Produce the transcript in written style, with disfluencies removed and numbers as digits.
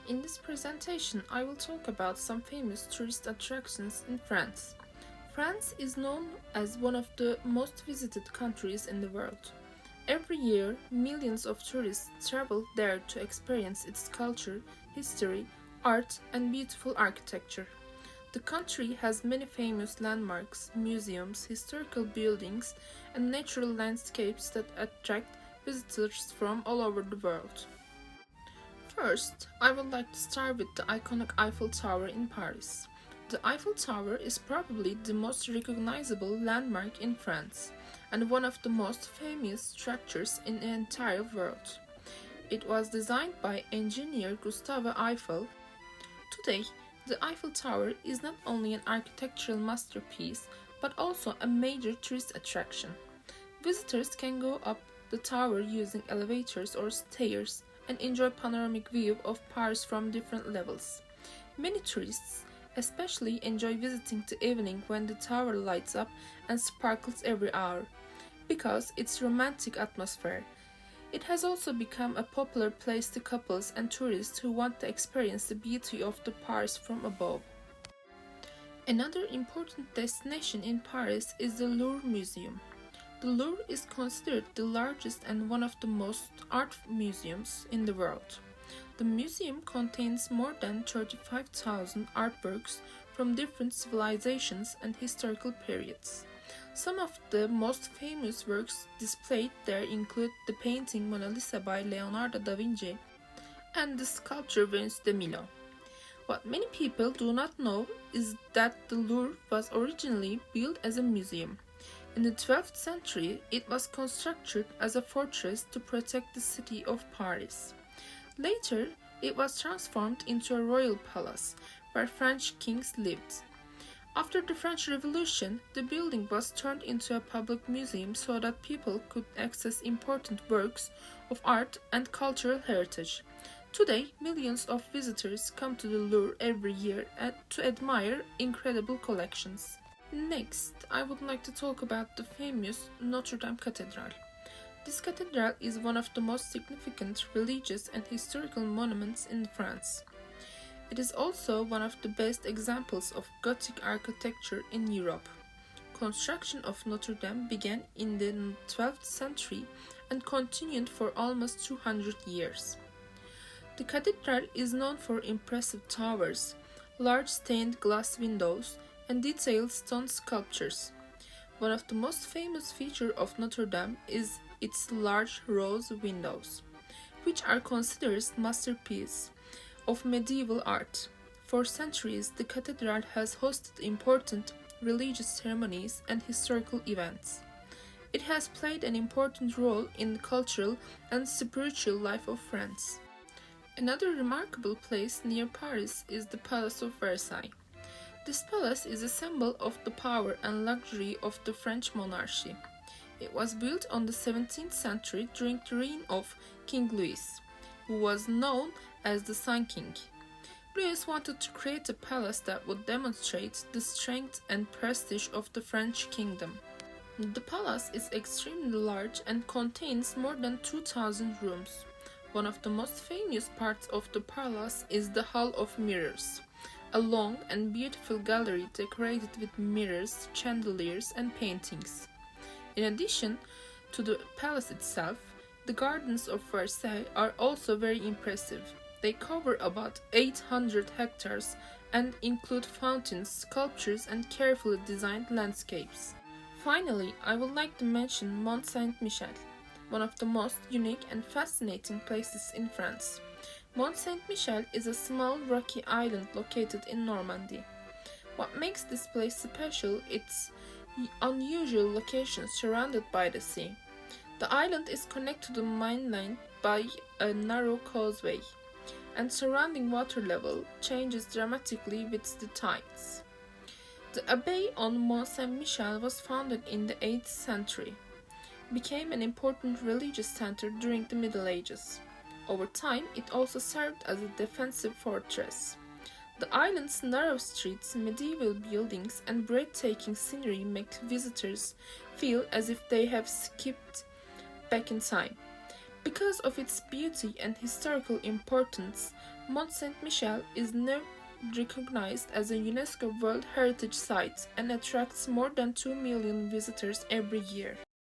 In this presentation, I will talk about some famous tourist attractions in France. France is known as one of the most visited countries in the world. Every year, millions of tourists travel there to experience its culture, history, art, and beautiful architecture. The country has many famous landmarks, museums, historical buildings, and natural landscapes that attract visitors from all over the world. First, I would like to start with the iconic Eiffel Tower in Paris. The Eiffel Tower is probably the most recognizable landmark in France and one of the most famous structures in the entire world. It was designed by engineer Gustave Eiffel. Today, the Eiffel Tower is not only an architectural masterpiece but also a major tourist attraction. Visitors can go up the tower using elevators or stairs and enjoy panoramic view of Paris from different levels. Many tourists especially enjoy visiting the evening when the tower lights up and sparkles every hour because its romantic atmosphere. It has also become a popular place to couples and tourists who want to experience the beauty of the Paris from above. Another important destination in Paris is the Louvre Museum. The Louvre is considered the largest and one of the most art museums in the world. The museum contains more than 35,000 artworks from different civilizations and historical periods. Some of the most famous works displayed there include the painting Mona Lisa by Leonardo da Vinci and the sculpture Venus de Milo. What many people do not know is that the Louvre was originally built as a museum. In the 12th century, it was constructed as a fortress to protect the city of Paris. Later, it was transformed into a royal palace where French kings lived. After the French Revolution, the building was turned into a public museum so that people could access important works of art and cultural heritage. Today, millions of visitors come to the Louvre every year to admire incredible collections. Next, I would like to talk about the famous Notre Dame Cathedral. This cathedral is one of the most significant religious and historical monuments in France. It is also one of the best examples of Gothic architecture in Europe. Construction of Notre Dame began in the 12th century and continued for almost 200 years. The cathedral is known for impressive towers, large stained glass windows, and detailed stone sculptures. One of the most famous features of Notre Dame is its large rose windows, which are considered masterpieces of medieval art. For centuries, the cathedral has hosted important religious ceremonies and historical events. It has played an important role in the cultural and spiritual life of France. Another remarkable place near Paris is the Palace of Versailles. This palace is a symbol of the power and luxury of the French monarchy. It was built on the 17th century during the reign of King Louis, who was known as the Sun King. Louis wanted to create a palace that would demonstrate the strength and prestige of the French kingdom. The palace is extremely large and contains more than 2,000 rooms. One of the most famous parts of the palace is the Hall of Mirrors, a long and beautiful gallery decorated with mirrors, chandeliers, and paintings. In addition to the palace itself, the gardens of Versailles are also very impressive. They cover about 800 hectares and include fountains, sculptures, and carefully designed landscapes. Finally, I would like to mention Mont Saint-Michel, one of the most unique and fascinating places in France. Mont Saint-Michel is a small rocky island located in Normandy. What makes this place special is its unusual location surrounded by the sea. The island is connected to the mainland by a narrow causeway, and surrounding water level changes dramatically with the tides. The abbey on Mont Saint-Michel was founded in the 8th century, became an important religious center during the Middle Ages. Over time, it also served as a defensive fortress. The island's narrow streets, medieval buildings, and breathtaking scenery make visitors feel as if they have skipped back in time. Because of its beauty and historical importance, Mont Saint Michel is now recognized as a UNESCO World Heritage Site and attracts more than 2 million visitors every year.